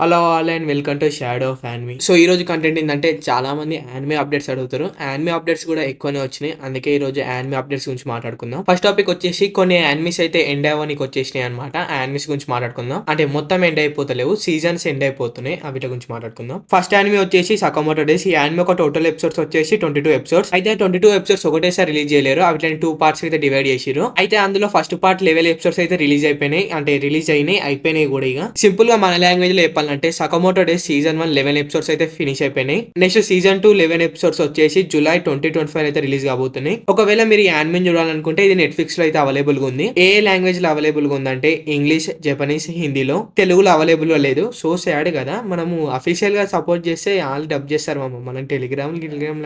Hello all and welcome to shadow of anime. So ఈ రోజు content ఏంటంటే చాలా మంది యానిమే అప్డేట్స్ అడుగుతారు. యానిమే అప్డేట్స్ కూడా ఎక్కువనే వచ్చినాయి, అందుకే ఈ రోజు యానిమే అప్డేట్స్ గురించి మాట్లాడుకుందాం. ఫస్ట్ టాపిక్ వచ్చేసి కొన్ని యానిమీస్ అయితే ఎండ్ అవ్వడానికి వచ్చేసినాయి అనమాట. యానిమీస్ గురించి మాట్లాడుకుందాం. అంటే మొత్తం ఎండ్ అయిపోతలేవు, సీజన్స్ ఎండ్ అయిపోతున్నాయి, వీటి గురించి మాట్లాడుకుందాం. ఫస్ట్ యానిమే వచ్చేసి సకమోటో డేస్. ఈ యానిమే ఒక టోటల్ ఎపిసోడ్స్ వచ్చేసి 22 ఎపిసోడ్స్. అయితే 22 ఎపిసోడ్స్ ఒకటేసారి రిలీజ్ చేయలేరు, అవి 2 పార్ట్స్ అయితే డివైడ్ చేసిరు. అయితే అందులో ఫస్ట్ పార్ట్ లెవెల్ ఎపిసోడ్స్ అయితే రిలీజ్ అయిపోయినాయి, అంటే రిలీజ్ అయిపోయినాయి కూడా. ఇక సింపుల్ గా మన లాంగ్వేజ్ లో చెప్పాలంటే సకమోటో డేస్ సీజన్ 1 11 ఎపిసోడ్స్ అయితే ఫినిష్ అయిపోయినాయి. నెక్స్ట్ సీజన్ 2 11 ఎపిసోడ్స్ వచ్చేసి జూలై 2025 అయితే రిలీజ్ కాబోతున్నాయి. ఒకవేళ మీరు ఈ యానిమే చూడాలనుకుంటే ఇది నెట్ఫ్లిక్స్ లో అయితే అవైలబుల్ గా ఉంది. ఏ లాంగ్వేజ్ లో అవైలబుల్ గా ఉందంటే ఇంగ్లీష్, జపనీస్, హిందీలో. తెలుగులో అవైలబుల్ గా లేదు. సో సాడ్ కదా, మనము అఫీషియల్ గా సపోర్ట్ చేస్తే వాళ్ళు డబ్ చేస్తారు మనం టెలిగ్రామ్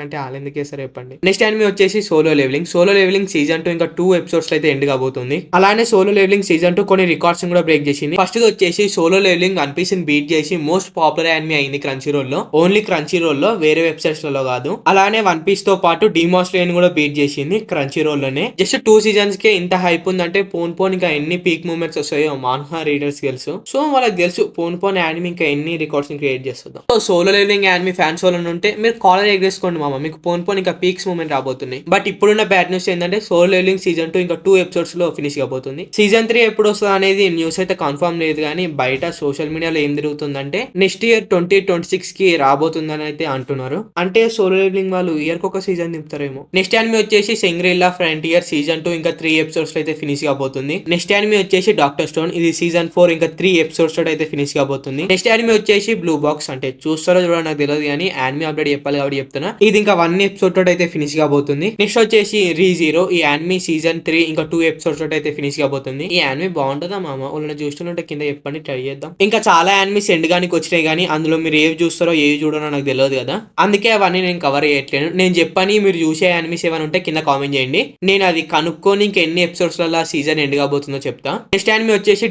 అంటే వాళ్ళు ఎందుకు చేస్తారు చెప్పండి. నెక్స్ట్ యానిమే వచ్చేసి Solo Leveling. Solo Leveling season 2 ఇంకా 2 ఎపిసోడ్స్ అయితే ఎండ్ కాబోతుంది. అలానే సోలో లెవెలింగ్ సీజన్ 2 కొన్ని రికార్డ్స్ కూడా బ్రేక్ చేసింది. ఫస్ట్ వచ్చేసి Solo Leveling One Piece beat చేసి మోస్ట్ పాపులర్ యానిమే అయింది క్రంచీ రోల్ లో. ఓన్లీ క్రంచీ రోల్ లో, వేరే వెబ్సైట్స్ లలో కాదు. అలానే వన్ పీస్ తో పాటు డిమాస్ట్రేన్ కూడా బీట్ చేసింది క్రంచీ రోల్ లోనే. జస్ట్ 2 సీజన్స్ కే ఇంత హైప్ ఉందంటే పోన్ ఇంకా ఎన్ని పీక్ మూమెంట్స్ వస్తాయో మాన్హా రీడర్స్ తెలుసు. సో వాళ్ళకి తెలుసు పోన్ యానిమే ఇంకా ఎన్ని రికార్డ్స్ క్రియేట్ చేస్తుందో. So Solo Leveling anime fans వాళ్ళు ఉంటే మీరు కాలర్ ఎగరేసుకోండి మామ, మీకు పోన్ ఇంకా పీక్స్ మూమెంట్ రాబోతున్నాయి. బట్ ఇప్పుడున్న బ్యాడ్ న్యూస్ ఏంటంటే సోలో లెవెలింగ్ సీజన్ 2 ఇంకా 2 ఎపిసోడ్స్ లో ఫినిష్ కాబోతుంది. సీజన్ 3 ఎప్పుడు వస్తుంది అనేది న్యూస్ అయితే కన్ఫర్మ్ లేదు, కానీ బయట సోషల్ మీడియాలో ఏం జరుగుతుందంటే నెక్స్ట్ ఇయర్ 2026 కి రాబోతుందని అయితే అంటున్నారు. అంటే సోలో లెవెలింగ్ వాళ్ళు ఇయర్ కి ఒక సీజన్ నింపుతారేమో. నెక్స్ట్ యానిమే వచ్చేసి సెంగ్రిల్లా ఫ్రంటియర్ సీజన్ 2 ఇంకా 3 ఎపిసోడ్స్ లో అయితే ఫినిష్ కాబోతుంది. నెక్స్ట్ యానిమే వచ్చేసి డాక్టర్ స్టోన్. ఇది సీజన్ 4 ఇంకా 3 ఎపిసోడ్స్ లో అయితే ఫినిష్ కాబోతుంది. నెక్స్ట్ యానిమే వచ్చేసి బ్లూ బాక్స్. అంటే చూస్తారో చూడాలి నాకు తెలియదు, కానీ యానిమే అప్డేట్ చెప్పాలి కాబట్టి చెప్తున్నా. ఇది ఇంకా 1 ఎపిసోడ్ తోటి అయితే ఫినిష్ కాబోతుంది. నెక్స్ట్ వచ్చేసి రీజీరో. ఈ యానిమే సీజన్ 3 ఇంకా 2 ఎపిసోడ్స్ తోటి అయితే ఫినిష్ కాబోతుంది. ఈ యానిమే బాగుంటుందా మామ? వాళ్ళని చూస్తుంటే కింద చెప్పండి, ట్రై చేద్దాం. ఇంకా చాలా యానిమేస్ ఎండ్ గానికి వచ్చినాయి, కానీ అందులో మీరు ఏవి చూస్తారో ఏవి చూడరో నాకు తెలియదు కదా, అందుకే అవన్నీ నేను కవర్ చేయట్లేను. నేను చెప్పని మీరు చూసే యానిమేస్ ఏమైనా ఉంటే కింద కామెంట్ చేయండి, నేను అది కనుక్కొని ఇంక ఎన్ని ఎపిసోడ్స్ లలో సీజన్ ఎండ్ కాబోతుందో చెప్తా. నెక్స్ట్ యానిమే వచ్చేసి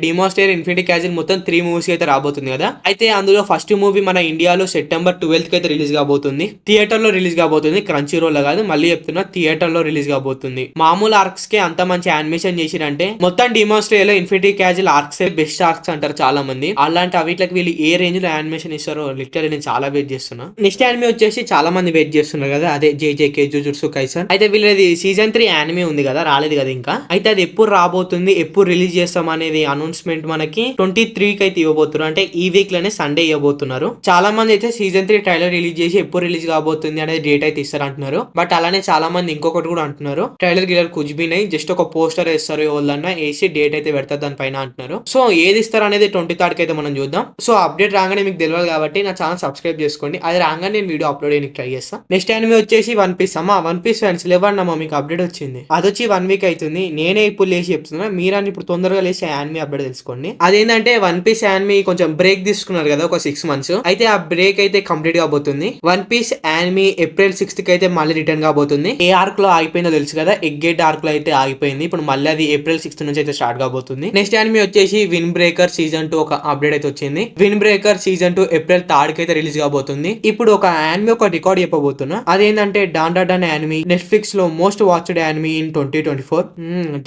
డిమాస్టర్ ఇన్ఫినిటీ క్యాజిల్. మొత్తం 3 మూవీస్ అయితే రాబోతుంది కదా. అయితే అందులో ఫస్ట్ మూవీ మన ఇండియాలో సెప్టెంబర్ 12 కి అయితే రిలీజ్ కాబోతుంది. థియేటర్ లో రిలీజ్ కాబోతుంది, క్రంచీ రోల్ లో కాదు. మళ్ళీ చెప్తున్నా, థియేటర్ లో రిలీజ్ కాబోతుంది. మామూలు ఆర్క్స్ కే అంత మంచి యానిమేషన్ చేసిరంటే మొత్తం డిమాస్టర్ infinity castle arcs best arcs అంటారు చాలా మంది. అలాంటి వీటికి వీళ్ళు ఏ రేంజ్ లో యానిమేషన్ ఇస్తారో లిటరల్లీ నేను చాలా వెయిట్ చేస్తున్నా. నెక్స్ట్ యానిమే వచ్చేసి చాలా మంది వెయిట్ చేస్తున్నారు కదా, అదే జేజేకే జుజుట్సు కైసన్. అయితే వీళ్ళది సీజన్ 3 యానిమే ఉంది కదా, రాలేదు కదా ఇంకా. అయితే అది ఎప్పుడు రాబోతుంది, ఎప్పుడు రిలీజ్ చేస్తాం అనేది అనౌన్స్మెంట్ మనకి 23 కి అయితే ఇవ్వబోతున్నారు. అంటే ఈ వీక్ లోనే సండే ఇవ్వబోతున్నారు. చాలా మంది అయితే సీజన్ 3 ట్రైలర్ రిలీజ్ చేసి ఎప్పుడు రిలీజ్ కాబోతుంది అనేది డేట్ అయితే ఇస్తారు అంటున్నారు. బట్ అలానే చాలా మంది ఇంకొకటి కూడా అంటున్నారు, ట్రైలర్ గిలర్ కుజ్బినై జస్ట్ ఒక పోస్టర్ వేస్తారు ఎవరన్నా వేసి డేట్ అయితే పెడతారు దానిపైన అంటున్నారు. సో ఏది ఇస్తారు అనేది 23rd కి అయితే మనం చూద్దాం. సో అప్డేట్ రాగానే మీకు తెలియదు కాబట్టి నా ఛానల్ సబ్స్క్రైబ్ చేసుకోండి, అది రాగానే నేను వీడియో అప్లోడ్ చేయడానికి ట్రై చేస్తాను. నెక్స్ట్ యానిమే వచ్చేసి One Piece. One Piece fans లేవన్నమ్మా, మీకు అప్డేట్ వచ్చింది. అది వచ్చి 1 వీక్ అవుతుంది. నేనే ఇప్పుడు లేచి చెప్తున్నా, మీరని ఇప్పుడు తొందరగా లేచి యానిమే అప్డేట్ తెలుసుకోండి. అదేంటంటే వన్ పీస్ యానిమే కొంచెం బ్రేక్ తీసుకున్నారు కదా, ఒక 6 months. అయితే ఆ బ్రేక్ అయితే కంప్లీట్ కాబోతుంది. One piece anime April 6th కి అయితే మళ్ళీ రిటర్న్ కాబోతుంది. ఏ ఆర్క్ లో ఆగిపోయిందో తెలుసు కదా, ఎగ్గేట్ ఆర్క్ లో అయితే ఆగిపోయింది. ఇప్పుడు మళ్ళీ అది April 6th నుంచి అయితే స్టార్ట్ కాబోతుంది. నెక్స్ట్ యానిమే వచ్చేసి విన్ బ్రేకర్ సీజన్ 2 ఒక అప్డేట్ అయితే వచ్చింది. Win breaker season 2 April 3rd కి అయితే రిలీజ్ కాబోతుంది. ఇప్పుడు ఒక యానిమే ఒక రికార్డ్ చెప్పబోతున్నా, అదేంటంటే డాన్ యానిమే నెట్ఫ్లిక్స్ లో మోస్ట్ వాచ్డ్ యానిమే ఇన్ 2024.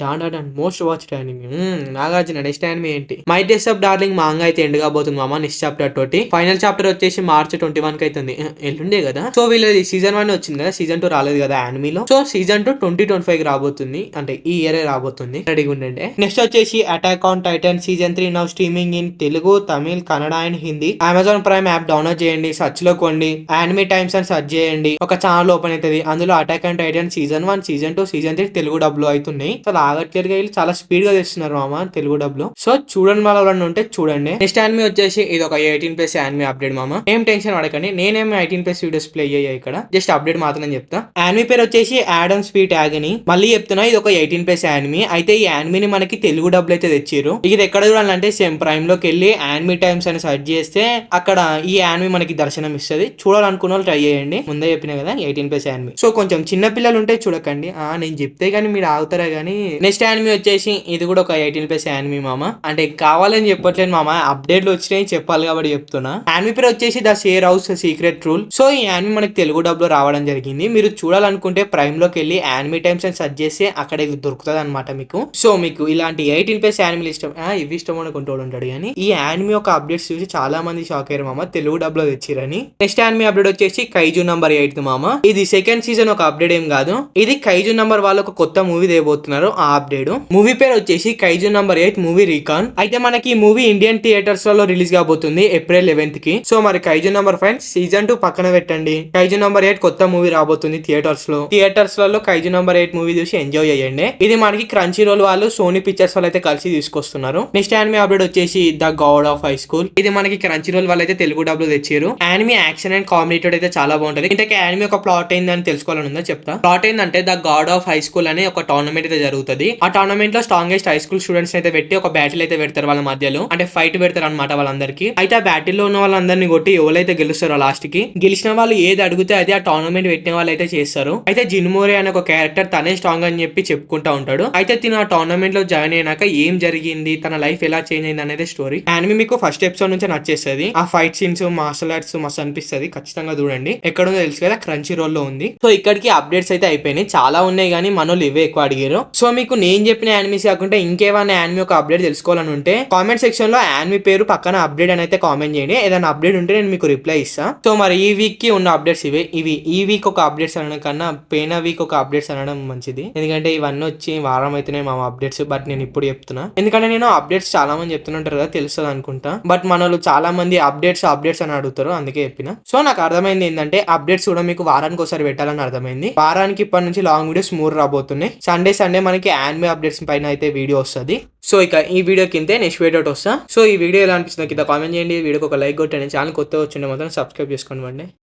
డాన్ most watched anime. Nagarjuna next anime ఏంటి? My days of darling manga అయితే ఎండ్ కాబోతుంది మామ. నెక్స్ట్ చాప్టర్ తోటి ఫైనల్ చాప్టర్ వచ్చేసి March 21 కి అవుతుంది. ఎల్లుండే కదా. సో వీళ్ళది సీజన్ 1 వచ్చింది కదా, సీజన్ 2 రాలేదు కదా యానిమేలో. సో సీజన్ 2 2025 కి రాబోతుంది, అంటే ఈ ఇయర్ రాబోతుంది. రెడీగా ఉండండి. నెక్స్ట్ వచ్చేసి attack on Titan season 3 now streaming in Telugu, Tamil, Kannada and Hindi. Amazon prime app download చేయండి, సర్చ్ లో కొండి, యానిమే టైమ్స్ అని సర్చ్ చేయండి, ఒక ఛానల్ ఓపెన్ అవుతుంది. అందులో attack and titan season 1, season 2, season 3 Telugu డబ్లు అవుతున్నాయి. చాలా ఆగట్లేరుగా వీళ్ళు చాలా స్పీడ్ గా తెస్తున్నారు మామ తెలుగు డబ్లు. సో చూడండి వాళ్ళని ఉంటే చూడండి. నెక్స్ట్ యానిమే వచ్చేసి ఇది ఒక 18+ యానిమే అప్డేట్ మామ. ఏం టెన్షన్ పడకండి, నేనేం 18+ వీడియోస్ ప్లే అయ్యాయి ఇక్కడ, జస్ట్ అప్డేట్ మాత్రం చెప్తా. యానిమే పేరు వచ్చేసి యాడమ్ స్వీట్ యాగనీ. మళ్ళీ చెప్తున్నా, ఇది ఒక 18+ యానిమే. అయితే ఈ యానిమేని మనకి తెలుగు డబ్బులు అయితే తెచ్చారు. ఇది ఎక్కడ చూడాలంటే సేమ్ ప్రైమ్ లోకి వెళ్ళి యానిమే టైమ్స్ అని సర్చ్ చేస్తే అక్కడ ఈ యానిమే మనకి దర్శనం ఇస్తుంది. చూడాలనుకున్న వాళ్ళు ట్రై చేయండి, ముందే చెప్పిన కదా 18+ యానిమే. సో కొంచెం చిన్న పిల్లలు ఉంటే చూడకండి, నేను చెప్తే గానీ మీరు ఆగుతారా గానీ. నెక్స్ట్ యానిమే వచ్చేసి ఇది కూడా ఒక 18+ యానిమే మామ. అంటే కావాలని చెప్పట్లేదు మామ, అప్డేట్లు వచ్చినాయి చెప్పాలి కాబట్టి చెప్తున్నా. యానిమే పేరు వచ్చేసి the share house secret rule. So ఈ యానిమే మనకి తెలుగు డబ్లో రావడం జరిగింది. మీరు చూడాలనుకుంటే ప్రైమ్ లోకి వెళ్ళి యానిమే టైమ్స్ అని సర్చ్ చేస్తే అక్కడ దొరుకుతుంది అనమాట మీకు. సో మీకు ఇలాంటి 18+ యానిమేలు ఇష్టం, ఇవి ఇష్టం అనుకుంటూ ఉంటాడు కానీ ఈ యానిమే యానిమీ ఒక అప్డేట్స్ చూసి చాలా మంది షాక్ అయ్యారు మామ, తెలుగు డబ్ లో తెచ్చిరని. నెక్స్ట్ యానిమీ అప్డేట్ వచ్చేసి కైజు నంబర్ 8 మామ. ఇది సెకండ్ సీజన్ ఒక అప్డేట్ ఏం కాదు, ఇది కైజు నంబర్ వాళ్ళు ఒక కొత్త మూవీ దేయబోతున్నారు. ఆ అప్డేట్ మూవీ పేరు వచ్చేసి కైజు నంబర్ 8 మూవీ రీకాన్. అయితే మనకి ఈ మూవీ ఇండియన్ థియేటర్స్ లో రిలీజ్ కాబోతుంది ఏప్రిల్ 11th కి. సో మరి కైజు నంబర్ 5 సీజన్ 2 పక్కన పెట్టండి, కైజు నంబర్ 8 కొత్త మూవీ రాబోతుంది థియేటర్స్ లలో కైజు నంబర్ 8 మూవీ చూసి ఎంజాయ్ చేయండి. ఇది మనకి క్రంచీ రోల్ వాళ్ళు సోనీ పిక్చర్స్ వాళ్ళు అయితే కలిసి తీసుకొస్తున్నారు. నెక్స్ట్ యానిమీ అప్డేట్ వచ్చేసి the God of high school. ఇది మనకి క్రంచీ రోల్ వాళ్ళు అయితే తెలుగు డబ్ లో తెచ్చారు. యానిమీ యాక్షన్ అండ్ కామెడీ అయితే చాలా బాగుంటది. ఇంతకీ యానిమీ ఒక ప్లాట్ ఏందని తెలుసుకోవాలని ఉందా చెప్తా. ప్లాట్ ఏంటంటే the God of high school అనే ఒక టోర్నమెంట్ అయితే జరుగుతుంది. ఆ టోర్నమెంట్ లో స్ట్రాంగెస్ట్ హై స్కూల్ స్టూడెంట్స్ అయితే పెట్టి ఒక బ్యాటిల్ అయితే పెడతారు వాళ్ళ మధ్యలో, అంటే ఫైట్ పెడతారు అనమాట వాళ్ళందరికీ. అయితే ఆ బ్యాటిల్ లో ఉన్న వాళ్ళందరినీ కొట్టి ఎవరైతే గెలుస్తారో లాస్ట్ కి గెలిచిన వాళ్ళు ఏది అడిగితే అది ఆ టోర్నమెంట్ పెట్టిన వాళ్ళు అయితే చేస్తారు. అయితే జిన్మోరే అనే ఒక క్యారెక్టర్ తనే స్ట్రాంగ్ అని చెప్పి చెప్పుకుంటా ఉంటాడు. అయితే తిను ఆ టోర్నమెంట్ లో జాయిన్ అయినాక ఏం జరిగింది, తన లైఫ్ ఎలా చేంజ్ అయింది అనేది స్టోరీ. యానిమీ మీకు ఫస్ట్ ఎపిసోడ్ నుంచి నచ్చేస్తుంది. ఆ ఫైట్ సీన్స్ మార్షల్ ఆర్ట్స్ మస్తు అనిపిస్తుంది, ఖచ్చితంగా చూడండి. ఎక్కడుందో తెలుసు కదా, క్రంచీ రోల్ లో ఉంది. సో ఇక్కడికి అప్డేట్స్ అయితే అయిపోయినాయి, చాలా ఉన్నాయి కానీ మనోళ్ళు ఇవే ఎక్కువ అడిగారు. సో మీకు నేను చెప్పిన యానిమీస్ కాకుండా ఇంకేమైనా యానిమీ ఒక అప్డేట్ తెలుసుకోవాలని ఉంటే కామెంట్ సెక్షన్ లో యానిమీ పేరు పక్కన అప్డేట్ అని అయితే కామెంట్ చేయండి. ఏదైనా అప్డేట్ ఉంటే నేను మీకు రిప్లై ఇస్తా. సో మరి ఈ వీక్ కి ఉన్న అప్డేట్స్ ఇవి ఈ వీక్ ఒక అప్డేట్స్ అనడం కన్నా పోయిన వీక్ ఒక అప్డేట్స్ అనడం మంచిది, ఎందుకంటే ఇవన్నీ వచ్చి వారం అయితేనే మా అప్డేట్స్. బట్ నేను ఇప్పుడు చెప్తున్నా, ఎందుకంటే నేను అప్డేట్స్ చాలా మంది చెప్తుంటారు కదా, తెలుస్తుంది అనుకుంటా. బట్ మనోళ్ళు చాలా మంది అప్డేట్స్ అని అడుగుతారు, అందుకే చెప్పిన. సో నాకు అర్థమైంది ఏంటంటే అప్డేట్స్ కూడా మీకు వారానికి ఒకసారి పెట్టాలని అర్థమైంది. వారానికి ఇప్పటి నుంచి లాంగ్ వీడియోస్ 3 రాబోతున్నాయి. సండే మనకి యానిమే అప్డేట్స్ పైన అయితే వీడియో వస్తుంది. సో ఇక ఈ వీడియో కింద నెక్స్ట్ వీడియో వస్తా. సో ఈ వీడియో ఎలా అనిపిస్తుంది కింద కామెంట్ చేయండి. వీడియోకి ఒక లైక్ కొట్టండి. ఛానల్ కొత్తగా వచ్చిండే మాత్రం సబ్స్క్రైబ్ చేసుకోండి.